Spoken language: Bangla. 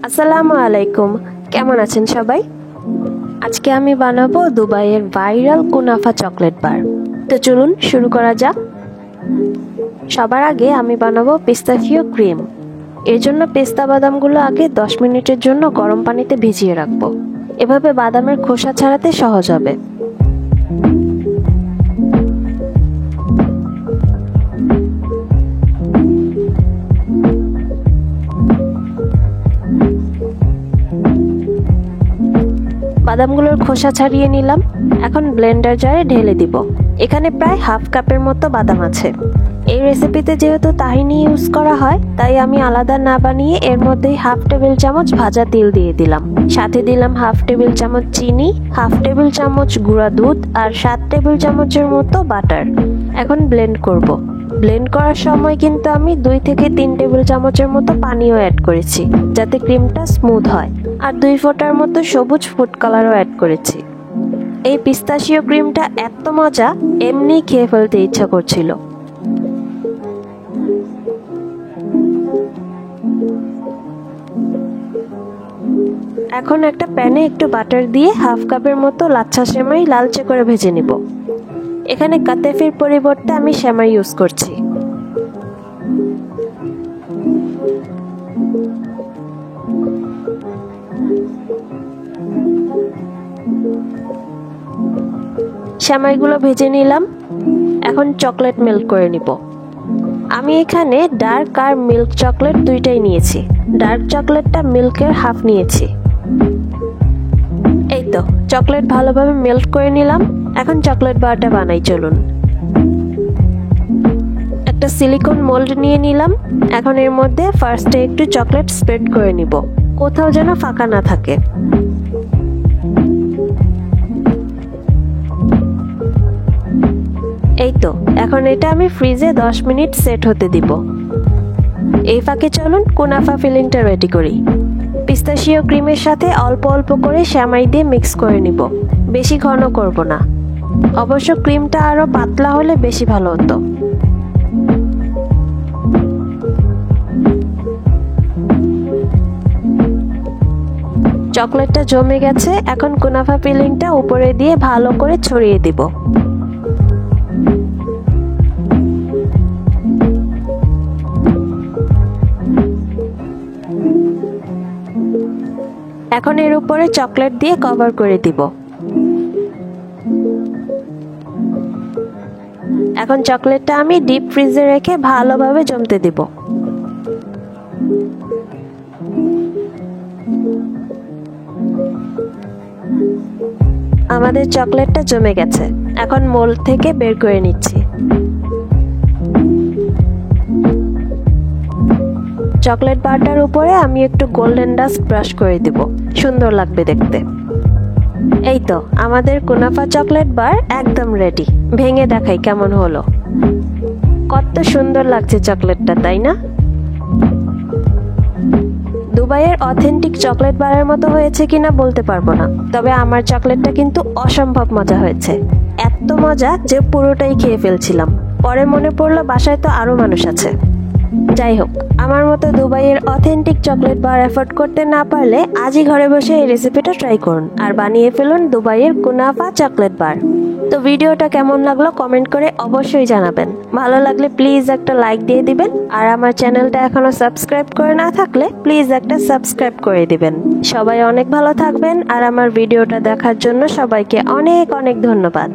আসসালামু আলাইকুম, কেমন আছেন সবাই? আজকে আমি বানাবো দুবাইয়ের ভাইরাল কুনাফা চকলেট বার। তো চলুন শুরু করা যাক। সবার আগে আমি বানাবো পিস্তাচিও ক্রিম। এর জন্য পেস্তা বাদামগুলো আগে 10 মিনিটের জন্য গরম পানিতে ভিজিয়ে রাখবো। এভাবে বাদামের খোসা ছাড়াতে সহজ হবে। বাদামগুলোর খোসা ছাড়িয়ে নিলাম। এখন ব্লেন্ডার জারে ঢেলে দিব। এখানে প্রায় হাফ কাপের মতো বাদাম আছে। এই রেসিপিতে যেহেতু তাহিনি ইউজ করা হয়, তাই আমি আলাদা না বানিয়ে এর মধ্যেই হাফ টেবিল চামচ ভাজা তিল দিয়ে দিলাম। সাথে দিলাম হাফ টেবিল চামচ চিনি, হাফ টেবিল চামচ গুঁড়া দুধ আর 7 টেবিল চামচের মতো বাটার। এখন ব্লেন্ড করব। ব্লেন্ড করার সময় কিন্তু আমি 2 থেকে 3 টেবিল চামচের মতো পানিও অ্যাড করেছি, যাতে ক্রিমটা স্মুথ হয়। আর 2 ফোঁটার মতো সবুজ ফুড কালারও অ্যাড করেছি। এই পিস্তাচিও ক্রিমটা এত মজা, এমনি খেয়ে ফেলতে ইচ্ছা করছিল। এখন একটা প্যানে একটু বাটার দিয়ে হাফ কাপের মতো লাচ্ছা সেমাই লালচে করে ভেজে নিব। এখানে কাতেফির পরিবর্তে আমি সেমাই ইউজ করছি। সেমাইগুলো ভেজে নিলাম। এখন চকলেট মেল্ট করে নিব। আমি এখানে ডার্ক আর মিল্ক চকলেট দুইটাই নিয়েছি। ডার্ক চকলেটটা মিল্কের হাফ নিয়েছি। এই তো চকলেট ভালোভাবে মেল্ট করে নিলাম। এখন চকলেট বারটা বানাই, চলুন। একটা সিলিকন মোল্ড নিয়ে নিলাম। এখন এর মধ্যে ফার্স্টে একটু চকলেট স্প্রেড করে নিব, কোথাও যেন ফাঁকা না থাকে। এই তো এখন এটা আমি ফ্রিজে 10 মিনিট সেট হতে দিব। এই ফাঁকে চলুন কুনাফা ফিলিংটা রেডি করি। পিস্তাচিও ক্রিমের সাথে অল্প অল্প করে সেমাই দিয়ে মিক্স করে নিব। বেশি ঘন করব না। অবশ্য ক্রিমটা আরো পাতলা হলে বেশি ভালো হতো। চকলেটটা জমে গেছে। এখন কুনাফা ফিলিংটা উপরে দিয়ে ভালো করে ছড়িয়ে দিব। এখন এর উপরে চকলেট দিয়ে কভার করে দিব। এখন চকলেটটা আমি ডিপ ফ্রিজে রেখে ভালোভাবে জমতে দিব। আমাদের চকলেটটা জমে গেছে। এখন মোল্ড থেকে বের করে নিচ্ছি। চকলেট বারটার উপরে আমি একটু গোল্ডেন ডাস্ট ব্রাশ করে দিব, সুন্দর লাগবে দেখতে। এই তো আমাদের কুনাফা চকলেট বার একদম রেডি। ভেঙে দেখাই কেমন হলো। কত সুন্দর লাগছে চকলেটটা, তাই না? দুবাইয়ের অথেন্টিক চকলেট বারের মতো হয়েছে কিনা বলতে পারবো না, তবে আমার চকলেটটা কিন্তু অসম্ভব মজা হয়েছে। এত মজা যে পুরোটাই খেয়ে ফেলছিলাম। পরে মনে পড়লো বাসায় তো আরো মানুষ আছে। যাই হোক, আমার মতো দুবাইয়ের অথেন্টিক চকলেট বার এফোর্ড করতে না পারলে আজই ঘরে বসে এই রেসিপিটা ট্রাই করুন আর বানিয়ে ফেলুন দুবাইয়ের কুনাফা চকলেট বার। তো ভিডিওটা কেমন লাগলো কমেন্ট করে অবশ্যই জানাবেন। ভালো লাগলে প্লিজ একটা লাইক দিয়ে দিবেন। আর আমার চ্যানেলটা এখনো সাবস্ক্রাইব করে না থাকলে প্লিজ একটা সাবস্ক্রাইব করে দিবেন। সবাই অনেক ভালো থাকবেন। আর আমার ভিডিওটা দেখার জন্য সবাইকে অনেক অনেক ধন্যবাদ।